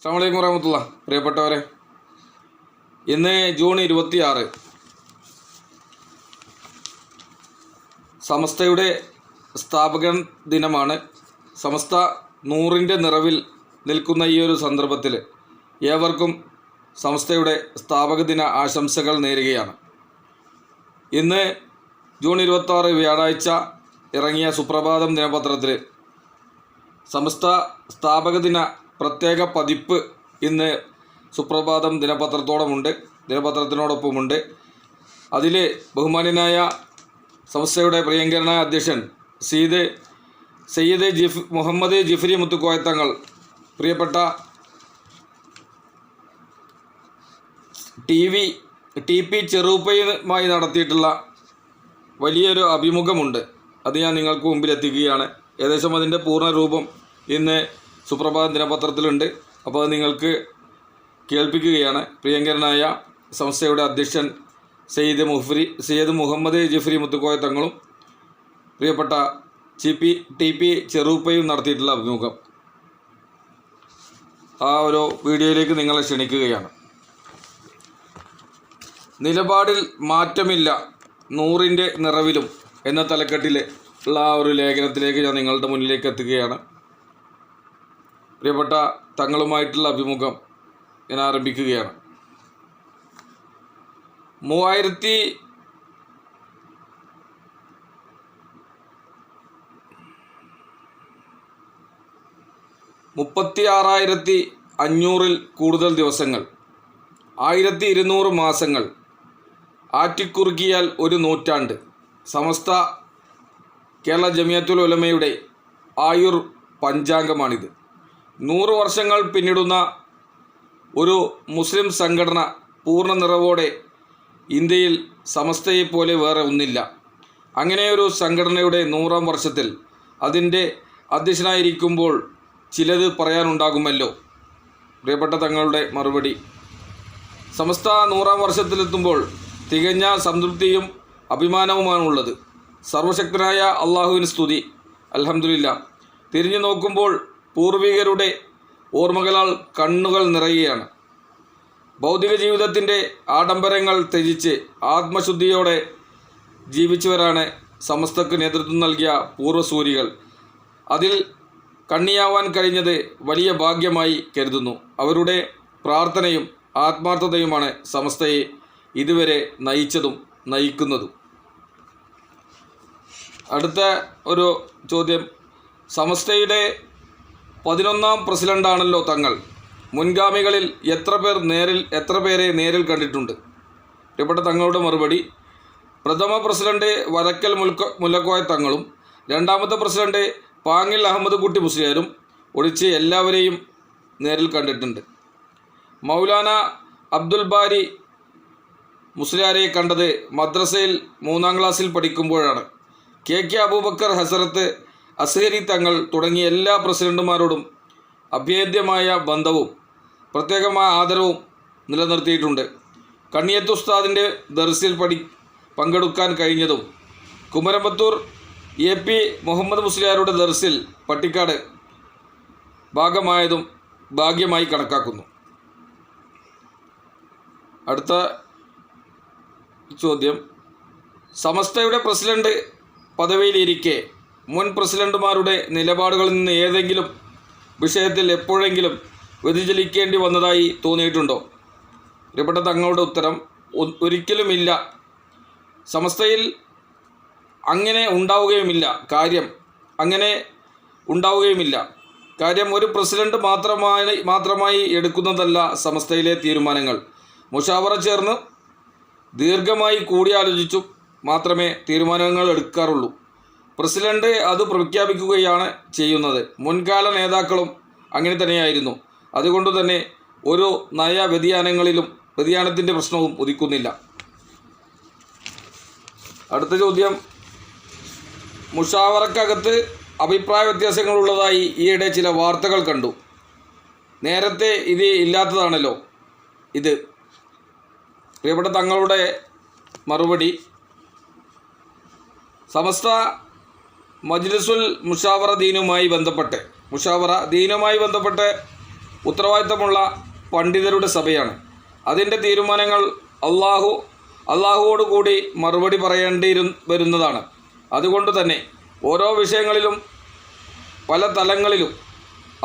അസ്സലാമു അലൈക്കും വറഹ്മത്തുള്ളാഹി. പ്രിയപ്പെട്ടവരെ, ഇന്ന് ജൂൺ 26 സമസ്തയുടെ സ്ഥാപക ദിനമാണ്. സമസ്ത 100ൻ്റെ നിറവിൽ നിൽക്കുന്ന ഈ ഒരു സന്ദർഭത്തിൽ ഏവർക്കും സമസ്തയുടെ സ്ഥാപക ദിന ആശംസകൾ നേരുകയാണ്. ഇന്ന് ജൂൺ 26 വ്യാഴാഴ്ച ഇറങ്ങിയ സുപ്രഭാതം ദിനപത്രത്തിൽ സമസ്ത സ്ഥാപക ദിന പ്രത്യേക പതിപ്പ് ഇന്ന് സുപ്രഭാതം ദിനപത്രത്തിനോടൊപ്പമുണ്ട്. അതിൽ ബഹുമാന്യനായ സമസ്തയുടെ പ്രിയങ്കരനായ അധ്യക്ഷൻ സയ്യിദ് മുഹമ്മദ് ജിഫ്രി മുത്തുക്കോയ തങ്ങൾ പ്രിയപ്പെട്ട ടി പി ചെറുപ്പയുമായി നടത്തിയിട്ടുള്ള വലിയൊരു അഭിമുഖമുണ്ട്. അത് ഞാൻ നിങ്ങൾക്ക് മുമ്പിൽ എത്തിക്കുകയാണ്. ഏകദേശം അതിൻ്റെ പൂർണ്ണ രൂപം ഇന്ന് സുപ്രഭാത ദിനപത്രത്തിലുണ്ട്. അപ്പോൾ അത് നിങ്ങൾക്ക് കേൾപ്പിക്കുകയാണ്. പ്രിയങ്കരനായ സംസ്ഥയുടെ അധ്യക്ഷൻ സയ്യിദ് മുഹമ്മദ് ജിഫ്രി മുത്തുക്കോയ തങ്ങളും പ്രിയപ്പെട്ട ടി പി ചെറുപ്പയും നടത്തിയിട്ടുള്ള അഭിമുഖം. ആ ഒരു വീഡിയോയിലേക്ക് നിങ്ങളെ ക്ഷണിക്കുകയാണ്. നിലപാടിൽ മാറ്റമില്ല 100ൻ്റെ നിറവിലും എന്ന തലക്കെട്ടിൽ ഉള്ള ആ ഒരു ലേഖനത്തിലേക്ക് ഞാൻ നിങ്ങളുടെ മുന്നിലേക്ക് എത്തുകയാണ്. പ്രിയപ്പെട്ട തങ്ങളുമായിട്ടുള്ള അഭിമുഖം ഞാൻ ആരംഭിക്കുകയാണ്. 36,500 കൂടുതൽ ദിവസങ്ങൾ, 1200 മാസങ്ങൾ, ആറ്റിക്കുറുക്കിയാൽ ഒരു നൂറ്റാണ്ട്. സമസ്ത കേരള ജമിയത്തുൽ ഉലമയുടെ ആയുർ പഞ്ചാംഗമാണിത്. 100 വർഷങ്ങൾ പിന്നിടുന്ന ഒരു മുസ്ലിം സംഘടന പൂർണ്ണ നിറവോടെ ഇന്ത്യയിൽ സമസ്തയെപ്പോലെ വേറെ ഒന്നില്ല. അങ്ങനെയൊരു സംഘടനയുടെ 100ാം വർഷത്തിൽ അതിൻ്റെ അധ്യക്ഷനായിരിക്കുമ്പോൾ ചിലത് പറയാനുണ്ടാകുമല്ലോ. പ്രിയപ്പെട്ട തങ്ങളുടെ മറുപടി: സമസ്ത 100ാം വർഷത്തിലെത്തുമ്പോൾ തികഞ്ഞ സംതൃപ്തിയും അഭിമാനവുമാണുള്ളത്. സർവശക്തനായ അള്ളാഹുവിന് സ്തുതി, അൽഹംദുലില്ലാ. തിരിഞ്ഞു നോക്കുമ്പോൾ പൂർവികരുടെ ഓർമ്മകളാൽ കണ്ണുകൾ നിറയുകയാണ്. ഭൗതിക ജീവിതത്തിൻ്റെ ആഡംബരങ്ങൾ ത്യജിച്ച് ആത്മശുദ്ധിയോടെ ജീവിച്ചവരാണ് സമസ്തക്ക് നേതൃത്വം നൽകിയ പൂർവ്വസൂരികൾ. അതിൽ കണ്ണിയാവാൻ കഴിഞ്ഞത് വലിയ ഭാഗ്യമായി കരുതുന്നു. അവരുടെ പ്രാർത്ഥനയും ആത്മാർത്ഥതയുമാണ് സമസ്തയെ ഇതുവരെ നയിച്ചതും നയിക്കുന്നതും. അടുത്ത ഒരു ചോദ്യം: സമസ്തയുടെ 11ാം പ്രസിഡൻ്റാണല്ലോ തങ്ങൾ. മുൻഗാമികളിൽ എത്ര പേരെ നേരിൽ കണ്ടിട്ടുണ്ട്? പ്രിയപ്പെട്ട തങ്ങളുടെ മറുപടി: പ്രഥമ പ്രസിഡന്റ് വരക്കൽ മുല്ലക്കോയ തങ്ങളും 2ാമത്തെ പ്രസിഡന്റ് പാങ്ങിൽ അഹമ്മദ് കുട്ടി മുസ്ലിയാരും ഒഴിച്ച് എല്ലാവരെയും നേരിൽ കണ്ടിട്ടുണ്ട്. മൗലാന അബ്ദുൽ ബാരി മുസ്ലിയാരെ കണ്ടത് മദ്രസയിൽ 3ാം ക്ലാസ്സിൽ പഠിക്കുമ്പോഴാണ്. കെ അബൂബക്കർ ഹസരത്ത് അസ്ഹരി തങ്ങൾ തുടങ്ങിയ എല്ലാ പ്രസിഡന്റുമാരോടും അഭേദ്യമായ ബന്ധവും പ്രത്യേകമായ ആദരവും നിലനിർത്തിയിട്ടുണ്ട്. കണ്ണിയത്ത് ഉസ്താദിൻ്റെ ദർസിൽ പങ്കെടുക്കാൻ കഴിഞ്ഞതും കുമരമ്പത്തൂർ AP മുഹമ്മദ് മുസ്ലിയാരുടെ ദർസിൽ പട്ടിക്കാട് ഭാഗമായതും ഭാഗ്യമായി കണക്കാക്കുന്നു. അടുത്ത ചോദ്യം: സമസ്തയുടെ പ്രസിഡന്റ് പദവിയിലിരിക്കെ മുൻ പ്രസിഡന്റുമാരുടെ നിലപാടുകളിൽ നിന്ന് ഏതെങ്കിലും വിഷയത്തിൽ എപ്പോഴെങ്കിലും വ്യതിചലിക്കേണ്ടി വന്നതായി തോന്നിയിട്ടുണ്ടോ? പ്രിയപ്പെട്ട തങ്ങളുടെ ഉത്തരം: ഒരിക്കലുമില്ല. സമസ്തയിൽ അങ്ങനെ ഉണ്ടാവുകയുമില്ല. കാര്യം ഒരു പ്രസിഡന്റ് മാത്രമായി എടുക്കുന്നതല്ല സമസ്തയിലെ തീരുമാനങ്ങൾ. മുഷാവറ ചേർന്ന് ദീർഘമായി കൂടിയാലോചിച്ചും മാത്രമേ തീരുമാനങ്ങൾ എടുക്കാറുള്ളൂ. പ്രസിഡന്റ് അത് പ്രഖ്യാപിക്കുകയാണ് ചെയ്യുന്നത്. മുൻകാല നേതാക്കളും അങ്ങനെ തന്നെയായിരുന്നു. അതുകൊണ്ട് തന്നെ ഒരു വ്യതിയാനത്തിൻ്റെ പ്രശ്നവും ഉദിക്കുന്നില്ല. അടുത്ത ചോദ്യം: മുഷാവറക്കകത്ത് അഭിപ്രായ വ്യത്യാസങ്ങളുള്ളതായി ഈയിടെ ചില വാർത്തകൾ കണ്ടു. നേരത്തെ ഇത് ഇല്ലാത്തതാണല്ലോ ഇത്? പ്രിയപ്പെട്ട തങ്ങളുടെ മറുപടി: സമസ്ത മജ്ലിസുൽ മുഷാവറ ദീനുമായി ബന്ധപ്പെട്ട് ഉത്തരവാദിത്തമുള്ള പണ്ഡിതരുടെ സഭയാണ്. അതിൻ്റെ തീരുമാനങ്ങൾ അള്ളാഹുവോട് കൂടി മറുപടി പറയേണ്ടി വരുന്നതാണ്. അതുകൊണ്ട് തന്നെ ഓരോ വിഷയങ്ങളിലും പല തലങ്ങളിലും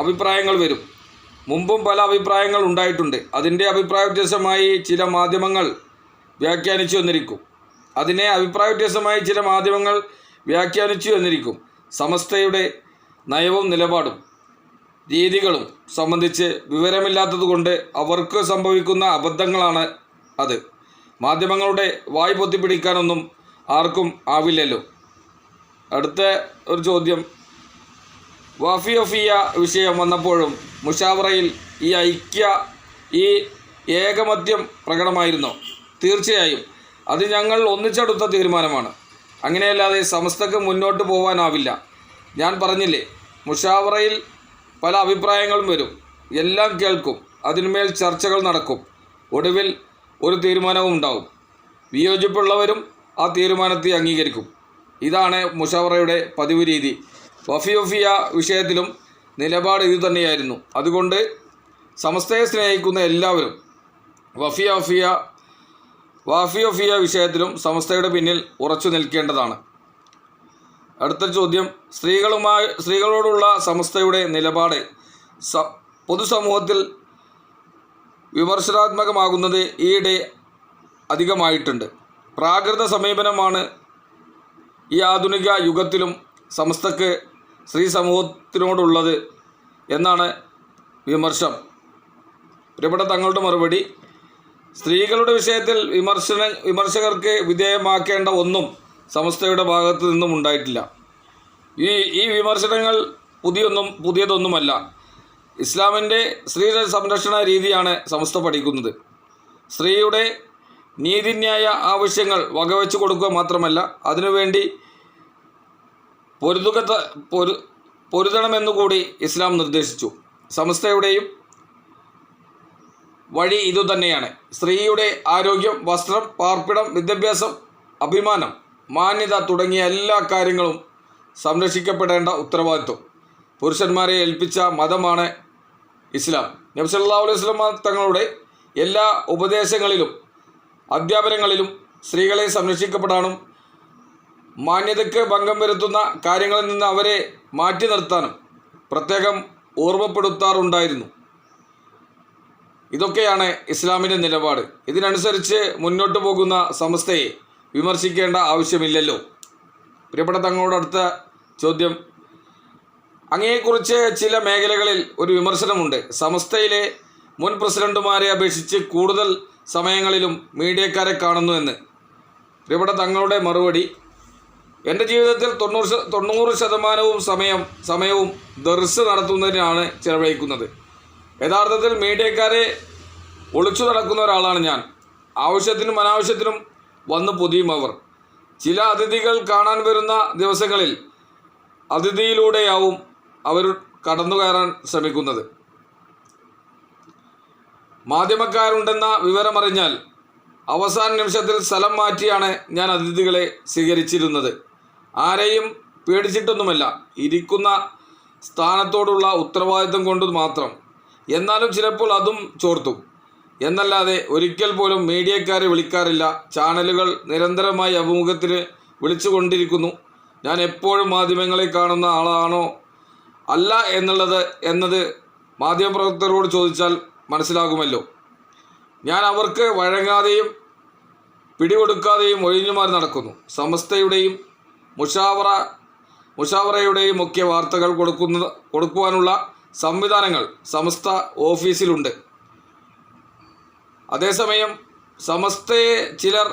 അഭിപ്രായങ്ങൾ വരും. മുമ്പും പല അഭിപ്രായങ്ങൾ ഉണ്ടായിട്ടുണ്ട്. അതിൻ്റെ അഭിപ്രായ വ്യത്യാസമായി ചില മാധ്യമങ്ങൾ വ്യാഖ്യാനിച്ചു എന്നിരിക്കും. സമസ്തയുടെ നയവും നിലപാടും രീതികളും സംബന്ധിച്ച് വിവരമില്ലാത്തതുകൊണ്ട് അവർക്ക് സംഭവിക്കുന്ന അബദ്ധങ്ങളാണ് അത്. മാധ്യമങ്ങളുടെ വായ് പൊത്തിപ്പിടിക്കാനൊന്നും ആർക്കും ആവില്ലല്ലോ. അടുത്ത ഒരു ചോദ്യം, വഫിയ വിഷയം വന്നപ്പോഴും മുഷാവറയിൽ ഈ ഏകമത്യം പ്രകടമായിരുന്നോ? തീർച്ചയായും അത് ഞങ്ങൾ ഒന്നിച്ചെടുത്ത തീരുമാനമാണ്. അങ്ങനെയല്ലാതെ സമസ്തക്ക് മുന്നോട്ട് പോകാനാവില്ല. ഞാൻ പറഞ്ഞില്ലേ, മുഷാവറയിൽ പല അഭിപ്രായങ്ങളും വരും, എല്ലാം കേൾക്കും, അതിന്മേൽ ചർച്ചകൾ നടക്കും, ഒടുവിൽ ഒരു തീരുമാനവും ഉണ്ടാവും. വിയോജിപ്പുള്ളവരും ആ തീരുമാനത്തെ അംഗീകരിക്കും. ഇതാണ് മുഷാവറയുടെ പതിവ് രീതി. വഫിയ വിഷയത്തിലും നിലപാട് ഇത് തന്നെയായിരുന്നു. അതുകൊണ്ട് സമസ്തയെ സ്നേഹിക്കുന്ന എല്ലാവരും വഫിയ വിഷയത്തിലും സമസ്തയുടെ പിന്നിൽ ഉറച്ചു നിൽക്കേണ്ടതാണ്. അടുത്ത ചോദ്യം, സ്ത്രീകളോടുള്ള സമസ്തയുടെ നിലപാട് പൊതുസമൂഹത്തിൽ വിമർശനാത്മകമാകുന്നത് ഈയിടെ അധികമായിട്ടുണ്ട്. പ്രാകൃത സമീപനമാണ് ഈ ആധുനിക യുഗത്തിലും സമസ്തക്ക് സ്ത്രീ സമൂഹത്തിനോടുള്ളത് എന്നാണ് വിമർശം. പ്രിയപ്പെട്ട തങ്ങളുടെ മറുപടി, സ്ത്രീകളുടെ വിഷയത്തിൽ വിമർശകർക്ക് വിധേയമാക്കേണ്ട ഒന്നും സമസ്തയുടെ ഭാഗത്തു നിന്നും ഉണ്ടായിട്ടില്ല. ഈ വിമർശനങ്ങൾ പുതിയതൊന്നുമല്ല. ഇസ്ലാമിൻ്റെ സ്ത്രീ സംരക്ഷണ രീതിയാണ് സമസ്ത പഠിക്കുന്നത്. സ്ത്രീയുടെ നീതിന്യായ ആവശ്യങ്ങൾ വകവെച്ചു കൊടുക്കുക മാത്രമല്ല, അതിനുവേണ്ടി പൊരുതണമെന്നുകൂടി ഇസ്ലാം നിർദ്ദേശിച്ചു. സമസ്തയുടെയും വഴി ഇതുതന്നെയാണ്. സ്ത്രീയുടെ ആരോഗ്യം, വസ്ത്രം, പാർപ്പിടം, വിദ്യാഭ്യാസം, അഭിമാനം, മാന്യത തുടങ്ങിയ എല്ലാ കാര്യങ്ങളും സംരക്ഷിക്കപ്പെടേണ്ട ഉത്തരവാദിത്വം പുരുഷന്മാരെ ഏൽപ്പിച്ച മതമാണ് ഇസ്ലാം. നബി സല്ലല്ലാഹു അലൈഹി വസല്ലം തങ്ങളുടെ എല്ലാ ഉപദേശങ്ങളിലും അധ്യാപനങ്ങളിലും സ്ത്രീകളെ സംരക്ഷിക്കപ്പെടാനും മാന്യതയ്ക്ക് ഭംഗം വരുത്തുന്ന കാര്യങ്ങളിൽ നിന്ന് അവരെ മാറ്റി നിർത്താനും പ്രത്യേകം ഓർമ്മപ്പെടുത്താറുണ്ടായിരുന്നു. ഇതൊക്കെയാണ് ഇസ്ലാമിൻ്റെ നിലപാട്. ഇതിനനുസരിച്ച് മുന്നോട്ട് പോകുന്ന സമസ്തയെ വിമർശിക്കേണ്ട ആവശ്യമില്ലല്ലോ. പ്രിയപ്പെട്ട തങ്ങളോട് അടുത്ത ചോദ്യം, അങ്ങയെക്കുറിച്ച് ചില മേഖലകളിൽ ഒരു വിമർശനമുണ്ട്. സമസ്തയിലെ മുൻ പ്രസിഡന്റുമാരെ അപേക്ഷിച്ച് കൂടുതൽ സമയങ്ങളിലും മീഡിയക്കാരെ കാണുന്നു എന്ന്. പ്രിയപ്പെട്ട തങ്ങളുടെ മറുപടി, എൻ്റെ ജീവിതത്തിൽ 90% സമയവും ദർസ് നടത്തുന്നതിനാണ് ചിലവഴിക്കുന്നത്. യഥാർത്ഥത്തിൽ മീഡിയക്കാരെ ഒളിച്ചു നടക്കുന്ന ഒരാളാണ് ഞാൻ. ആവശ്യത്തിനും അനാവശ്യത്തിനും വന്നു പൊതിയും അവർ. ചില അതിഥികൾ കാണാൻ വരുന്ന ദിവസങ്ങളിൽ അതിഥിയിലൂടെയാവും അവർ കടന്നു കയറാൻ ശ്രമിക്കുന്നത്. മാധ്യമക്കാരുണ്ടെന്ന വിവരമറിഞ്ഞാൽ അവസാന നിമിഷത്തിൽ സ്ഥലം മാറ്റിയാണ് ഞാൻ അതിഥികളെ സ്വീകരിച്ചിരുന്നത്. ആരെയും പേടിച്ചിട്ടൊന്നുമല്ല, ഇരിക്കുന്ന സ്ഥാനത്തോടുള്ള ഉത്തരവാദിത്വം കൊണ്ട് മാത്രം. എന്നാലും ചിലപ്പോൾ അതും ചോർത്തും എന്നല്ലാതെ ഒരിക്കൽ പോലും മീഡിയക്കാരെ വിളിക്കാറില്ല. ചാനലുകൾ നിരന്തരമായി അഭിമുഖത്തിന് വിളിച്ചുകൊണ്ടിരിക്കുന്നു. ഞാൻ എപ്പോഴും മാധ്യമങ്ങളെ കാണുന്ന ആളാണോ അല്ല എന്നത് മാധ്യമപ്രവർത്തകരോട് ചോദിച്ചാൽ മനസ്സിലാകുമല്ലോ. ഞാൻ അവർക്ക് വഴങ്ങാതെയും പിടികൊടുക്കാതെയും ഒഴിഞ്ഞുമാറി നടക്കുന്നു. സമസ്തയുടെയും മുഷാവറയുടെയും ഒക്കെ വാർത്തകൾ കൊടുക്കുവാനുള്ള സംവിധാനങ്ങൾ സമസ്ത ഓഫീസിലുണ്ട്. അതേസമയം സമസ്തയെ ചിലർ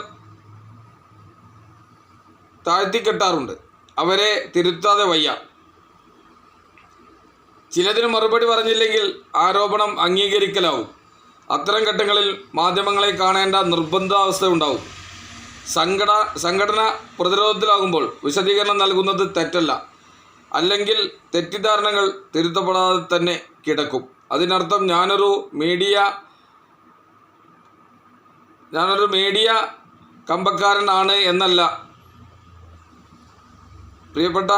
താഴ്ത്തിക്കെട്ടാറുണ്ട്. അവരെ തിരുത്താതെ വയ്യ. ചിലതിന് മറുപടി പറഞ്ഞില്ലെങ്കിൽ ആരോപണം അംഗീകരിക്കലാവും. അത്തരം ഘട്ടങ്ങളിൽ മാധ്യമങ്ങളെ കാണേണ്ട നിർബന്ധാവസ്ഥ ഉണ്ടാവും. സംഘടന പ്രതിരോധത്തിലാകുമ്പോൾ വിശദീകരണം നൽകുന്നത് തെറ്റല്ല. അല്ലെങ്കിൽ തെറ്റിദ്ധാരണകൾ തിരുത്തപ്പെടാതെ തന്നെ കിടക്കും. അതിനർത്ഥം ഞാനൊരു മീഡിയ കമ്പക്കാരനാണ് എന്നല്ല. പ്രിയപ്പെട്ട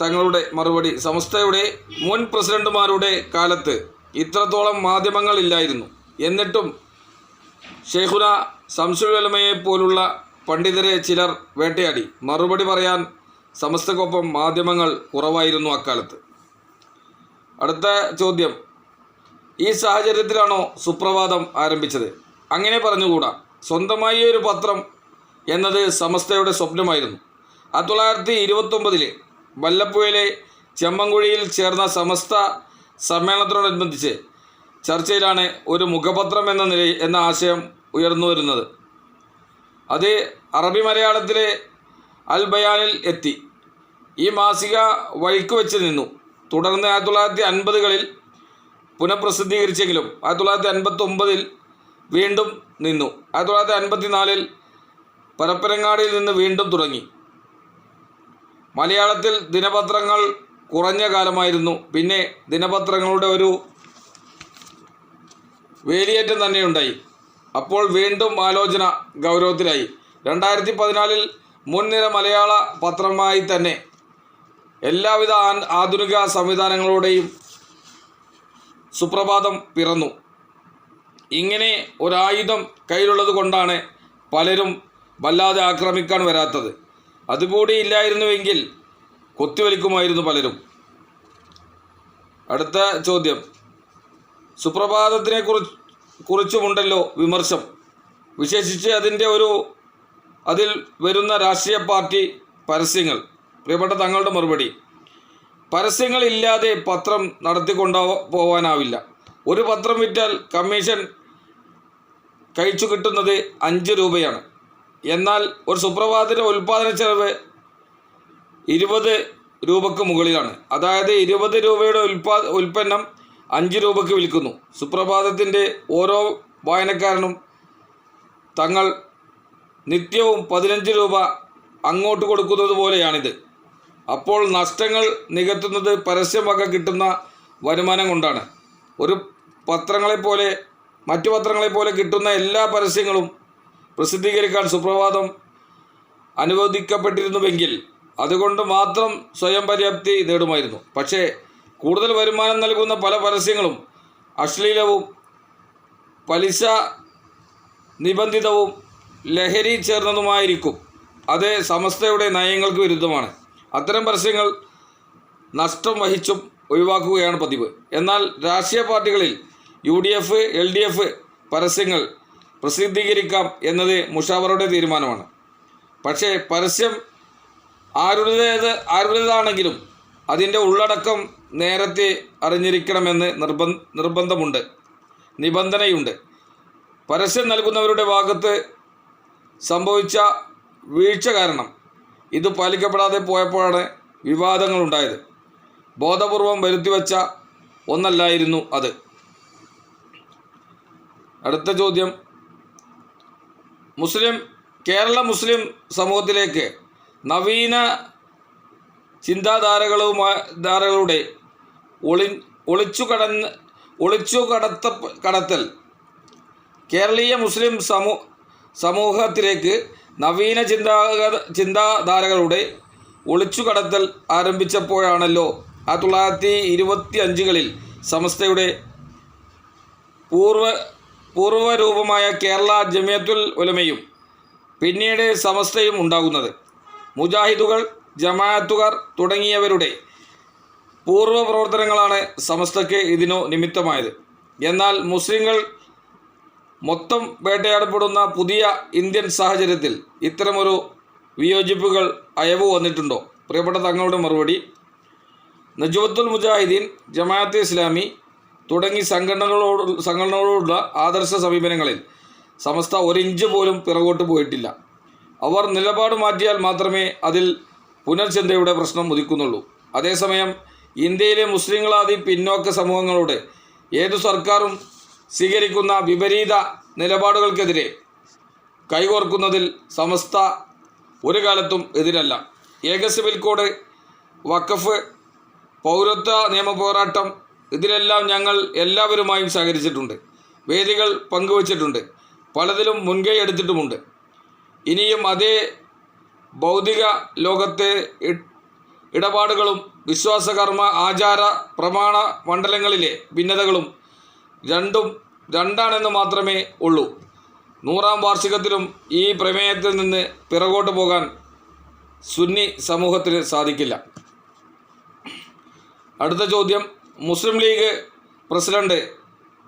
തങ്ങളുടെ മറുപടി, സമസ്തയുടെ മുൻ പ്രസിഡന്റുമാരുടെ കാലത്ത് ഇത്രത്തോളം മാധ്യമങ്ങളില്ലായിരുന്നു. എന്നിട്ടും ഷെയ്ഖുന ശംസുൽ ഉലമയെ പോലുള്ള പണ്ഡിതരെ ചിലർ വേട്ടയാടി. മറുപടി പറയാൻ സമസ്തക്കൊപ്പം മാധ്യമങ്ങൾ കുറവായിരുന്നു അക്കാലത്ത്. അടുത്ത ചോദ്യം, ഈ സാഹചര്യത്തിലാണോ സുപ്രഭാതം ആരംഭിച്ചത്? അങ്ങനെ പറഞ്ഞുകൂടാ. സ്വന്തമായി ഒരു പത്രം എന്നത് സമസ്തയുടെ സ്വപ്നമായിരുന്നു. 1929 വല്ലപ്പുഴയിലെ ചെമ്മൻകുഴിയിൽ ചേർന്ന സമസ്ത സമ്മേളനത്തോടനുബന്ധിച്ച് ചർച്ചയിലാണ് ഒരു മുഖപത്രം എന്ന ആശയം ഉയർന്നു വരുന്നത്. അത് അറബി മലയാളത്തിലെ അൽ ബയാനിൽ എത്തി. ഈ മാസിക വഴിക്ക് വെച്ച് നിന്നു. തുടർന്ന് 1950കളിൽ പുനഃപ്രസിദ്ധീകരിച്ചെങ്കിലും 1959 വീണ്ടും നിന്നു. 1954 പരപ്പനങ്ങാടിയിൽ നിന്ന് വീണ്ടും തുടങ്ങി. മലയാളത്തിൽ ദിനപത്രങ്ങൾ കുറഞ്ഞ കാലമായിരുന്നു. പിന്നെ ദിനപത്രങ്ങളുടെ ഒരു വേലിയേറ്റം തന്നെയുണ്ടായി. അപ്പോൾ വീണ്ടും ആലോചന ഗൗരവത്തിലായി. 2014 മുൻനിര മലയാള പത്രമായി തന്നെ എല്ലാവിധ ആധുനിക സംവിധാനങ്ങളോടെയും സുപ്രഭാതം പിറന്നു. ഇങ്ങനെ ഒരായുധം കയ്യിലുള്ളത് കൊണ്ടാണ് പലരും വല്ലാതെ ആക്രമിക്കാൻ വരാത്തത്. അതുകൂടി ഇല്ലായിരുന്നുവെങ്കിൽ കൊത്തിവലിക്കുമായിരുന്നു പലരും. അടുത്ത ചോദ്യം, സുപ്രഭാതത്തിനെ കുറിച്ചുമുണ്ടല്ലോ വിമർശം, വിശേഷിച്ച് അതിൽ വരുന്ന രാഷ്ട്രീയ പാർട്ടി പരസ്യങ്ങൾ. പ്രിയപ്പെട്ട തങ്ങളുടെ മറുപടി, പരസ്യങ്ങളില്ലാതെ പത്രം നടത്തിക്കൊണ്ടു പോകാനാവില്ല. ഒരു പത്രം വിറ്റാൽ കമ്മീഷൻ കഴിച്ചു കിട്ടുന്നത് 5 രൂപയാണ്. എന്നാൽ ഒരു സുപ്രഭാതത്തിൻ്റെ ഉൽപ്പാദന ചെലവ് 20 രൂപക്ക് മുകളിലാണ്. അതായത് 20 രൂപയുടെ ഉൽപ്പന്നം 5 രൂപക്ക് വിൽക്കുന്നു. സുപ്രഭാതത്തിൻ്റെ ഓരോ വായനക്കാരനും തങ്ങൾ നിത്യവും 15 രൂപ അങ്ങോട്ട് കൊടുക്കുന്നത് പോലെയാണിത്. അപ്പോൾ നഷ്ടങ്ങൾ നികത്തുന്നത് പരസ്യം വക കിട്ടുന്ന വരുമാനം കൊണ്ടാണ്. മറ്റു പത്രങ്ങളെപ്പോലെ കിട്ടുന്ന എല്ലാ പരസ്യങ്ങളും പ്രസിദ്ധീകരിക്കാൻ സുപ്രഭാതം അനുവദിക്കപ്പെട്ടിരുന്നുവെങ്കിൽ അതുകൊണ്ട് മാത്രം സ്വയം പര്യാപ്തി നേടുമായിരുന്നു. പക്ഷേ കൂടുതൽ വരുമാനം നൽകുന്ന പല പരസ്യങ്ങളും അശ്ലീലവും പലിശ നിബന്ധിതവും ലഹരി ചേർന്നതുമായിരിക്കും. അത് സമസ്തയുടെ നയങ്ങൾക്ക് വിരുദ്ധമാണ്. അത്തരം പരസ്യങ്ങൾ നഷ്ടം വഹിച്ചും ഒഴിവാക്കുകയാണ് പതിവ്. എന്നാൽ രാഷ്ട്രീയ പാർട്ടികളിൽ UDF, LDF പരസ്യങ്ങൾ പ്രസിദ്ധീകരിക്കാം എന്നത് മുഷാവറയുടെ തീരുമാനമാണ്. പക്ഷേ പരസ്യം ആരുടേതാണെങ്കിലും അതിൻ്റെ ഉള്ളടക്കം നേരത്തെ അറിഞ്ഞിരിക്കണമെന്ന് നിബന്ധനയുണ്ട്. പരസ്യം നൽകുന്നവരുടെ ഭാഗത്ത് സംഭവിച്ച വീഴ്ച കാരണം ഇത് പാലിക്കപ്പെടാതെ പോയപ്പോഴാണ് വിവാദങ്ങളുണ്ടായത്. ബോധപൂർവം വരുത്തിവെച്ച ഒന്നല്ലായിരുന്നു അത്. അടുത്ത ചോദ്യം, കേരള മുസ്ലിം സമൂഹത്തിലേക്ക് നവീന ചിന്താധാരകളുടെ ഒളിച്ചുകടത്തൽ കേരളീയ മുസ്ലിം സമൂഹത്തിലേക്ക് നവീന ചിന്താധാരകളുടെ ഒളിച്ചുകടത്തൽ ആരംഭിച്ചപ്പോഴാണല്ലോ 1925കളിൽ സമസ്തയുടെ പൂർവ്വരൂപമായ കേരള ജമിയത്തുൽ ഉലമയും പിന്നീട് സമസ്തയും ഉണ്ടാകുന്നത്. മുജാഹിദുകൾ, ജമാഅത്തുകാർ തുടങ്ങിയവരുടെ പൂർവ്വ പ്രവർത്തനങ്ങളാണ് സമസ്തയ്ക്ക് ഇതിനു നിമിത്തമായത്. എന്നാൽ മുസ്ലിങ്ങൾ മൊത്തം വേട്ടയാടപ്പെടുന്ന പുതിയ ഇന്ത്യൻ സാഹചര്യത്തിൽ ഇത്തരമൊരു വിയോജിപ്പുകൾ അയവ് വന്നിട്ടുണ്ടോ? പ്രിയപ്പെട്ട തങ്ങളുടെ മറുപടി, നജ്വത്തുൽ മുജാഹിദീൻ, ജമാഅത്തെ ഇസ്ലാമി തുടങ്ങി സംഘടനകളോടുള്ള ആദർശ സമീപനങ്ങളിൽ സമസ്ത 1 ഇഞ്ച് പോലും പിറകോട്ട് പോയിട്ടില്ല. അവർ നിലപാട് മാറ്റിയാൽ മാത്രമേ അതിൽ പുനർചിന്തയുടെ പ്രശ്നം ഉദിക്കുന്നുള്ളൂ. അതേസമയം ഇന്ത്യയിലെ മുസ്ലിങ്ങളാദി പിന്നോക്ക സമൂഹങ്ങളോട് ഏതു സർക്കാരും സ്വീകരിക്കുന്ന വിപരീത നിലപാടുകൾക്കെതിരെ കൈകോർക്കുന്നതിൽ സമസ്ത ഒരു കാലത്തും എതിരല്ല. ഏക സിവിൽ കോഡ്, വഖഫ്, പൗരത്വ നിയമ പോരാട്ടം, ഇതിലെല്ലാം ഞങ്ങൾ എല്ലാവരുമായും സഹകരിച്ചിട്ടുണ്ട്. വേദികൾ പങ്കുവച്ചിട്ടുണ്ട്. പലതിലും മുൻകൈ എടുത്തിട്ടുമുണ്ട്. ഇനിയും അതേ ഭൗതിക ലോകത്തെ ഇടപാടുകളും വിശ്വാസകർമ്മ ആചാര പ്രമാണ മണ്ഡലങ്ങളിലെ ഭിന്നതകളും രണ്ടാണെന്ന് മാത്രമേ ഉള്ളൂ. 100-ാം വാർഷികത്തിലും ഈ പ്രമേയത്തിൽ നിന്ന് പിറകോട്ട് പോകാൻ സുന്നി സമൂഹത്തിന് സാധിക്കില്ല. അടുത്ത ചോദ്യം, മുസ്ലിം ലീഗ് പ്രസിഡന്റ്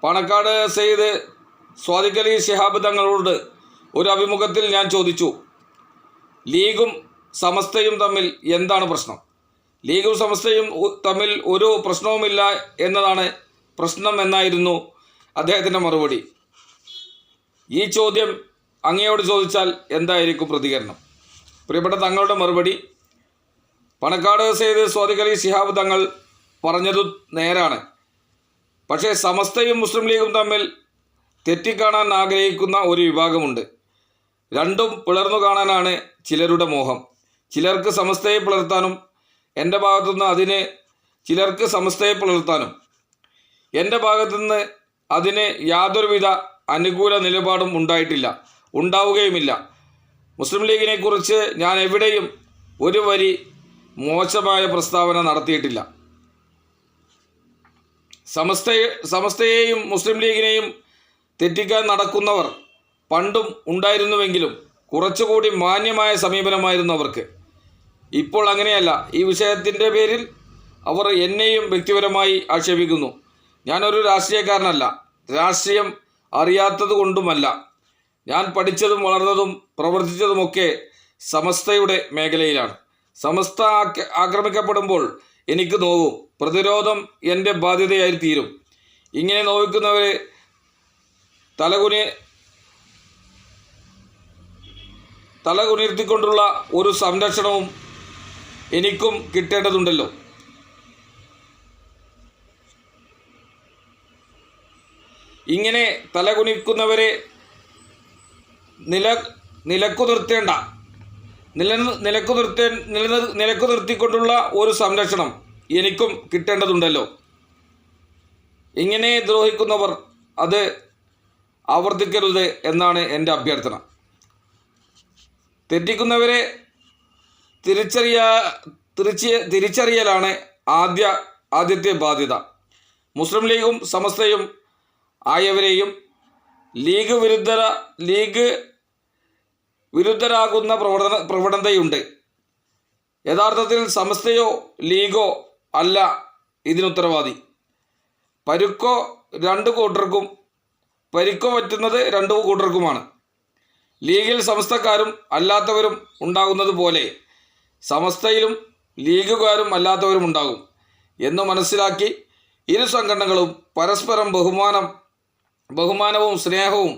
പാണക്കാട് സയ്യിദ് സ്വാദിഖ് അലി ശിഹാബ് തങ്ങളോട് ഒരു അഭിമുഖത്തിൽ ഞാൻ ചോദിച്ചു, ലീഗും സമസ്തയും തമ്മിൽ എന്താണ് പ്രശ്നം? ലീഗും സമസ്തയും തമ്മിൽ ഒരു പ്രശ്നവുമില്ല എന്നതാണ് പ്രശ്നം എന്നായിരുന്നു അദ്ദേഹത്തിൻ്റെ മറുപടി. ഈ ചോദ്യം അങ്ങയോട് ചോദിച്ചാൽ എന്തായിരിക്കും പ്രതികരണം? പ്രിയപ്പെട്ട തങ്ങളുടെ മറുപടി, പാണക്കാട് സയ്യിദ് സ്വാദിഖ് അലി ശിഹാബ് തങ്ങൾ പറഞ്ഞതു നേരാണ്. പക്ഷേ സമസ്തയും മുസ്ലിം ലീഗും തമ്മിൽ തെറ്റിക്കാണാൻ ആഗ്രഹിക്കുന്ന ഒരു വിഭാഗമുണ്ട്. രണ്ടും പിളർന്നു കാണാനാണ് ചിലരുടെ മോഹം. ചിലർക്ക് സമസ്തയെ പിളർത്താനും എൻ്റെ ഭാഗത്തുനിന്ന് ചിലർക്ക് സമസ്തയെ പിളർത്താനും എൻ്റെ ഭാഗത്തുനിന്ന് അതിന് യാതൊരുവിധ അനുകൂല നിലപാടും ഉണ്ടാവുകയുമില്ല. മുസ്ലിം ലീഗിനെക്കുറിച്ച് ഞാൻ എവിടെയും ഒരു വരി മോശമായ പ്രസ്താവന നടത്തിയിട്ടില്ല. സമസ്തയെയും മുസ്ലിം ലീഗിനെയും തെറ്റിക്കാൻ നടക്കുന്നവർ പണ്ടും ഉണ്ടായിരുന്നുവെങ്കിലും കുറച്ചുകൂടി മാന്യമായ സമീപനമായിരുന്നു അവർക്ക്. ഇപ്പോൾ അങ്ങനെയല്ല. ഈ വിഷയത്തിൻ്റെ പേരിൽ അവർ എന്നെയും വ്യക്തിപരമായി ആക്ഷേപിക്കുന്നു. ഞാനൊരു രാഷ്ട്രീയക്കാരനല്ല, രാഷ്ട്രീയം അറിയാത്തത് കൊണ്ടുമല്ല. ഞാൻ പഠിച്ചതും വളർന്നതും പ്രവർത്തിച്ചതുമൊക്കെ സമസ്തയുടെ മേഖലയിലാണ്. സമസ്ത ആക്രമിക്കപ്പെടുമ്പോൾ എനിക്ക് നോവും. പ്രതിരോധം എൻ്റെ ബാധ്യതയായി തീരും. ഇങ്ങനെ നോവിക്കുന്നവരെ തലകുനിർത്തിക്കൊണ്ടുള്ള ഒരു സംരക്ഷണവും എനിക്കും കിട്ടേണ്ടതുണ്ടല്ലോ. ഇങ്ങനെ തലകുനിക്കുന്നവരെ നിലക്കു നിർത്തിക്കൊണ്ടുള്ള ഒരു സംരക്ഷണം എനിക്കും കിട്ടേണ്ടതുണ്ടല്ലോ. ഇങ്ങനെ ദ്രോഹിക്കുന്നവർ അത് ആവർത്തിക്കരുത് എന്നാണ് എൻ്റെ അഭ്യർത്ഥന. തെറ്റിക്കുന്നവരെ തിരിച്ചറിയലാണ് ആദ്യത്തെ ബാധ്യത. മുസ്ലിം ലീഗും സമസ്തയും ആയവരെയും ലീഗ് വിരുദ്ധരാകുന്ന പ്രവണതയുണ്ട്. യഥാർത്ഥത്തിൽ സമസ്തയോ ലീഗോ അല്ല ഇതിനുത്തരവാദി. പരിക്കോ പറ്റുന്നത് രണ്ടു കൂട്ടർക്കുമാണ്. ലീഗിൽ സമസ്തക്കാരും അല്ലാത്തവരും ഉണ്ടാകുന്നത് പോലെ സമസ്തയിലും ലീഗുകാരും അല്ലാത്തവരും ഉണ്ടാകും എന്ന് മനസ്സിലാക്കി ഇരു സംഘടനകളും പരസ്പരം ബഹുമാനവും സ്നേഹവും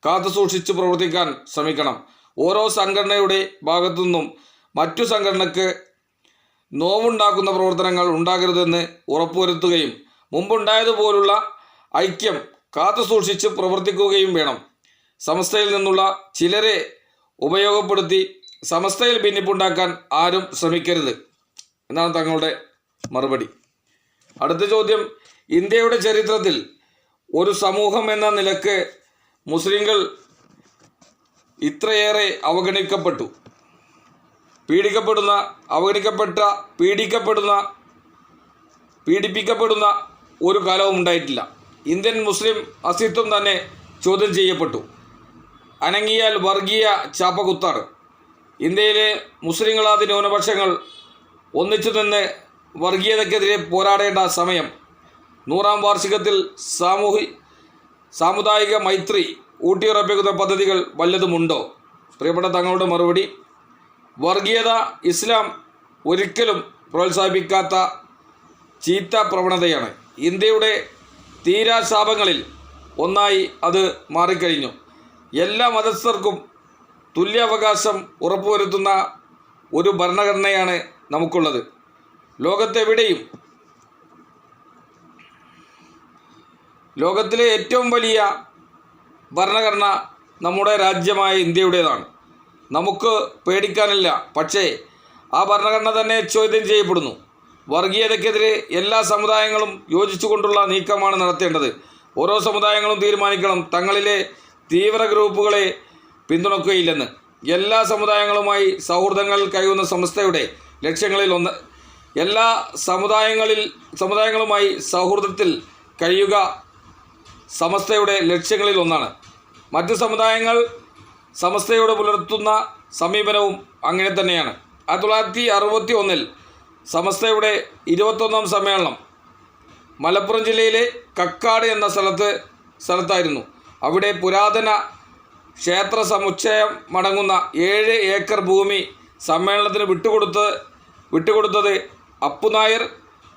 കാത്തുസൂക്ഷിച്ച് പ്രവർത്തിക്കാൻ ശ്രമിക്കണം. ഓരോ സംഘടനയുടെ ഭാഗത്തുനിന്നും മറ്റു സംഘടനയ്ക്ക് നോവുണ്ടാക്കുന്ന പ്രവർത്തനങ്ങൾ ഉണ്ടാകരുതെന്ന് ഉറപ്പുവരുത്തുകയും മുമ്പുണ്ടായതുപോലുള്ള ഐക്യം കാത്തുസൂക്ഷിച്ച് പ്രവർത്തിക്കുകയും വേണം. സമസ്തയിൽ നിന്നുള്ള ചിലരെ ഉപയോഗപ്പെടുത്തി സമസ്തയിൽ ഭിന്നിപ്പുണ്ടാക്കാൻ ആരും ശ്രമിക്കരുത് എന്നാണ് തങ്ങളുടെ മറുപടി. അടുത്ത ചോദ്യം, ഇന്ത്യയുടെ ചരിത്രത്തിൽ ഒരു സമൂഹം എന്ന നിലക്ക് മുസ്ലിങ്ങൾ ഇത്രയേറെ പീഡിപ്പിക്കപ്പെടുന്ന ഒരു കാലവും ഉണ്ടായിട്ടില്ല. ഇന്ത്യൻ മുസ്ലിം അസ്തിത്വം തന്നെ ചോദ്യം ചെയ്യപ്പെട്ടു. അനങ്ങിയാൽ വർഗീയ ചാപ്പകുത്താണ്. ഇന്ത്യയിലെ മുസ്ലിങ്ങളാദി ന്യൂനപക്ഷങ്ങൾ ഒന്നിച്ചു നിന്ന് വർഗീയതയ്ക്കെതിരെ പോരാടേണ്ട സമയം. 100-ാം വാർഷികത്തിൽ സാമുദായിക മൈത്രി ഊട്ടിയുറപ്പിക്കുന്ന പദ്ധതികൾ വല്ലതുമുണ്ടോ? പ്രിയപ്പെട്ട തങ്ങളുടെ മറുപടി, വർഗീയത ഇസ്ലാം ഒരിക്കലും പ്രോത്സാഹിപ്പിക്കാത്ത ചീത്ത പ്രവണതയാണ്. ഇന്ത്യയുടെ തീരാശാപങ്ങളിൽ ഒന്നായി അത് മാറിക്കഴിഞ്ഞു. എല്ലാ മതസ്ഥർക്കും തുല്യാവകാശം ഉറപ്പുവരുത്തുന്ന ഒരു ഭരണഘടനയാണ് നമുക്കുള്ളത്. ലോകത്തിലെ ഏറ്റവും വലിയ ഭരണഘടന നമ്മുടെ രാജ്യമായ ഇന്ത്യയുടേതാണ്. നമുക്ക് പേടിക്കാനില്ല. പക്ഷേ ആ ഭരണഘടന തന്നെ ചോദ്യം ചെയ്യപ്പെടുന്നു. വർഗീയതയ്ക്കെതിരെ എല്ലാ സമുദായങ്ങളും യോജിച്ചുകൊണ്ടുള്ള നീക്കമാണ് നടത്തേണ്ടത്. ഓരോ സമുദായങ്ങളും തീരുമാനിക്കണം തങ്ങളിലെ തീവ്ര ഗ്രൂപ്പുകളെ പിന്തുണക്കുകയില്ലെന്ന്. എല്ലാ സമുദായങ്ങളുമായി സൗഹൃദങ്ങൾ കൈവന്ന സംസ്ഥയുടെ ലക്ഷ്യങ്ങളിൽ ഒന്ന് എല്ലാ സമുദായങ്ങളുമായി സൗഹൃദത്തിൽ കഴിയുക സമസ്തയുടെ ലക്ഷ്യങ്ങളിൽ ഒന്നാണ്. മറ്റ് സമുദായങ്ങൾ സമസ്തയോട് പുലർത്തുന്ന സമീപനവും അങ്ങനെ തന്നെയാണ്. 1961 സമസ്തയുടെ 21ാം സമ്മേളനം മലപ്പുറം ജില്ലയിലെ കക്കാട് എന്ന സ്ഥലത്തായിരുന്നു. അവിടെ പുരാതന ക്ഷേത്ര സമുച്ചയം മടങ്ങുന്ന 7 ഏക്കർ ഭൂമി സമ്മേളനത്തിന് വിട്ടുകൊടുത്തത് അപ്പുനായർ,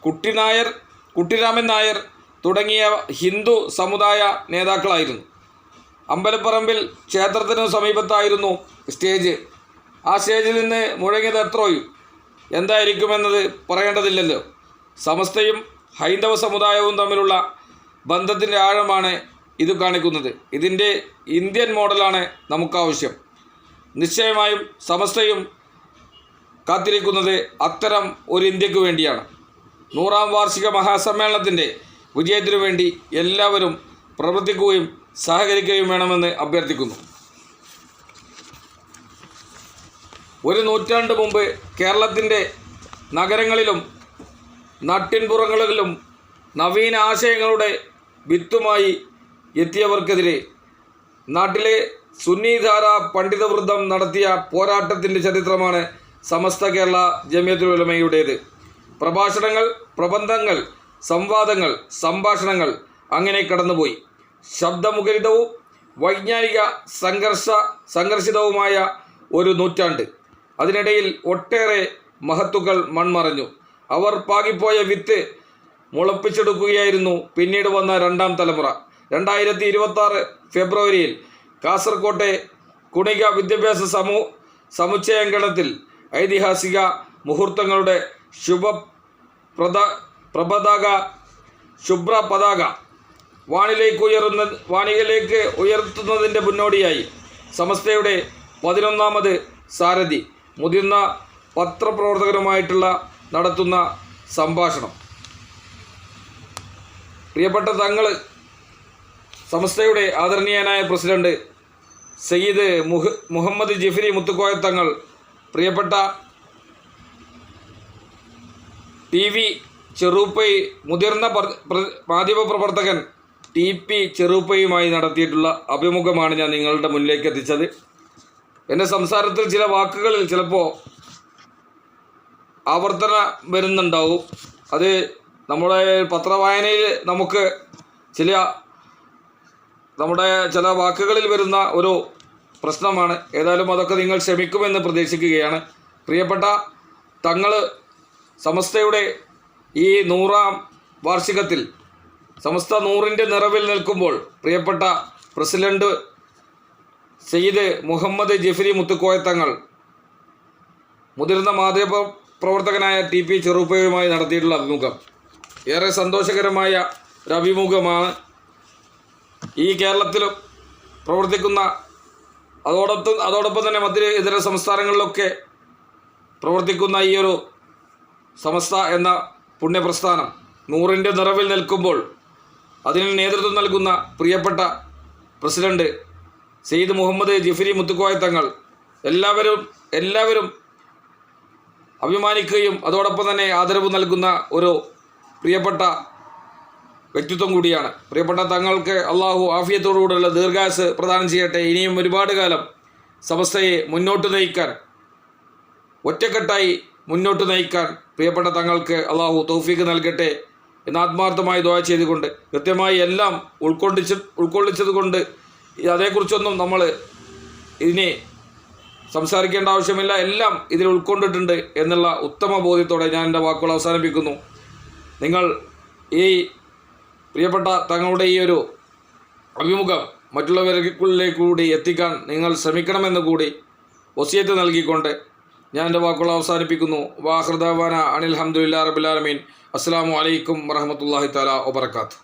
കുട്ടിനായർ, കുട്ടിരാമൻ നായർ തുടങ്ങിയ ഹിന്ദു സമുദായ നേതാക്കളായിരുന്നു. അമ്പലപ്പറമ്പിൽ ക്ഷേത്രത്തിനു സമീപത്തായിരുന്നു സ്റ്റേജ്. ആ സ്റ്റേജിൽ നിന്ന് മുഴങ്ങിയത് എത്രയും എന്തായിരിക്കുമെന്നത് പറയേണ്ടതില്ലല്ലോ. സമസ്തയും ഹൈന്ദവ സമുദായവും തമ്മിലുള്ള ബന്ധത്തിൻ്റെ ആഴമാണ് ഇത് കാണിക്കുന്നത്. ഇതിൻ്റെ ഇന്ത്യൻ മോഡലാണ് നമുക്കാവശ്യം. നിശ്ചയമായും സമസ്തയും കാത്തിരിക്കുന്നത് അത്തരം ഒരു ഇന്ത്യക്ക് വേണ്ടിയാണ്. 100ാം വാർഷിക മഹാസമ്മേളനത്തിൻ്റെ വിജയത്തിനു വേണ്ടി എല്ലാവരും പ്രവർത്തിക്കുകയും സഹകരിക്കുകയും വേണമെന്ന് അഭ്യർത്ഥിക്കുന്നു. ഒരു നൂറ്റാണ്ട് മുമ്പ് കേരളത്തിൻ്റെ നഗരങ്ങളിലും നാട്ടിൻപുറങ്ങളിലും നവീന ആശയങ്ങളുടെ വിത്തുമായി എത്തിയവർക്കെതിരെ നാട്ടിലെ സുന്നിധാര പണ്ഡിതവൃന്ദം നടത്തിയ പോരാട്ടത്തിൻ്റെ ചരിത്രമാണ് സമസ്ത കേരള ജമിയത്തുൽ ഉലമയുടേത്. പ്രഭാഷണങ്ങൾ, പ്രബന്ധങ്ങൾ, സംവാദങ്ങൾ, സംഭാഷണങ്ങൾ അങ്ങനെ കടന്നുപോയി. ശബ്ദമുഖരിതവും വൈജ്ഞാനിക സംഘർഷിതവുമായ ഒരു നൂറ്റാണ്ട്. അതിനിടയിൽ ഒട്ടേറെ മഹത്തുക്കൾ മൺമറഞ്ഞു. അവർ പാകിപ്പോയ വിത്ത് മുളപ്പിച്ചെടുക്കുകയായിരുന്നു പിന്നീട് വന്ന 2ാം തലമുറ. 2026 ഫെബ്രുവരിയിൽ കാസർകോട്ടെ കുണിക വിദ്യാഭ്യാസ സമുച്ചയാങ്കണത്തിൽ ഐതിഹാസിക മുഹൂർത്തങ്ങളുടെ ശുഭ്ര പതാക വാണിലേക്ക് ഉയർത്തുന്നതിൻ്റെ മുന്നോടിയായി സമസ്തയുടെ 11ാമത് സാരഥി മുതിർന്ന പത്രപ്രവർത്തകരുമായിട്ടുള്ള നടത്തുന്ന സംഭാഷണം. പ്രിയപ്പെട്ട തങ്ങൾ, സമസ്തയുടെ ആദരണീയനായ പ്രസിഡന്റ് സയ്യിദ് മുഹമ്മദ് ജിഫ്രി മുത്തുക്കോയ തങ്ങൾ, പ്രിയപ്പെട്ട TV ചെറുപ്പൈ, മുതിർന്ന മാധ്യമപ്രവർത്തകൻ TP ചെറുപ്പയുമായി നടത്തിയിട്ടുള്ള അഭിമുഖമാണ് ഞാൻ നിങ്ങളുടെ മുന്നിലേക്ക് എത്തിച്ചത്. എൻ്റെ സംസാരത്തിൽ ചില വാക്കുകളിൽ ചിലപ്പോൾ ആവർത്തനം വരുന്നുണ്ടാവും. അത് നമ്മുടെ പത്രവായനയിൽ നമുക്ക് നമ്മുടെ ചില വാക്കുകളിൽ വരുന്ന ഒരു പ്രശ്നമാണ്. ഏതായാലും അതൊക്കെ നിങ്ങൾ ക്ഷമിക്കുമെന്ന് പ്രതീക്ഷിക്കുകയാണ്. പ്രിയപ്പെട്ട തങ്ങൾ, സമസ്തയുടെ ഈ 100ാം വാർഷികത്തിൽ സമസ്ത 100ൻ്റെ നിറവിൽ നിൽക്കുമ്പോൾ പ്രിയപ്പെട്ട പ്രസിഡന്റ് സയ്യിദ് മുഹമ്മദ് ജിഫ്രി മുത്തുക്കോയ തങ്ങൾ മുതിർന്ന മാധ്യമ പ്രവർത്തകനായ TP ചെറുപ്പയുമായി നടത്തിയിട്ടുള്ള അഭിമുഖം ഏറെ സന്തോഷകരമായ ഒരു അഭിമുഖമാണ്. ഈ കേരളത്തിലും പ്രവർത്തിക്കുന്ന അതോടൊപ്പം തന്നെ മറ്റ് ഇതര സംസ്ഥാനങ്ങളിലൊക്കെ പ്രവർത്തിക്കുന്ന ഈ ഒരു സമസ്ത എന്ന പുണ്യപ്രസ്ഥാനം 100ൻ്റെ നിറവിൽ നിൽക്കുമ്പോൾ അതിന് നേതൃത്വം നൽകുന്ന പ്രിയപ്പെട്ട പ്രസിഡന്റ് സയ്യിദ് മുഹമ്മദ് ജിഫ്രി മുത്തുക്കോയ തങ്ങൾ എല്ലാവരും അഭിമാനിക്കുകയും അതോടൊപ്പം തന്നെ ആദരവ് നൽകുന്ന ഒരു പ്രിയപ്പെട്ട വ്യക്തിത്വം കൂടിയാണ്. പ്രിയപ്പെട്ട തങ്ങൾക്ക് അള്ളാഹു ആഫിയത്തോടുകൂടിയുള്ള ദീർഘായുസ്സ് പ്രദാനം ചെയ്യട്ടെ. ഇനിയും ഒരുപാട് കാലം സമസ്തയെ മുന്നോട്ട് നയിക്കാൻ, ഒറ്റക്കെട്ടായി മുന്നോട്ട് നയിക്കാൻ പ്രിയപ്പെട്ട തങ്ങൾക്ക് അള്ളാഹു തൗഫീഖ് നൽകട്ടെ എന്ന് ആത്മാർത്ഥമായി ദുആ ചെയ്തുകൊണ്ട്, കൃത്യമായി എല്ലാം ഉൾക്കൊള്ളിച്ചതുകൊണ്ട് അതേക്കുറിച്ചൊന്നും നമ്മൾ ഇനി സംസാരിക്കേണ്ട ആവശ്യമില്ല. എല്ലാം ഇതിൽ ഉൾക്കൊണ്ടിട്ടുണ്ട് എന്നുള്ള ഉത്തമ ബോധ്യത്തോടെ ഞാൻ എൻ്റെ വാക്കുകൾ അവസാനിപ്പിക്കുന്നു. നിങ്ങൾ ഈ പ്രിയപ്പെട്ട തങ്ങളുടെ ഈ ഒരു അഭിമുഖം മറ്റുള്ളവരിലേക്ക് കൂടി എത്തിക്കാൻ നിങ്ങൾ ശ്രമിക്കണമെന്ന് കൂടി വസിയത്ത് നൽകിക്കൊണ്ട് ഞാൻ എൻ്റെ വാക്കുകൾ അവസാനിപ്പിക്കുന്നു. വാഖിർ ദഅ്വാന അനിൽ ഹംദുലില്ലാഹി റബ്ബിൽ ആലമീൻ. അസ്സലാമു അലൈക്കും വറഹ്മത്തുള്ളാഹി തആല വബറകാതുഹു.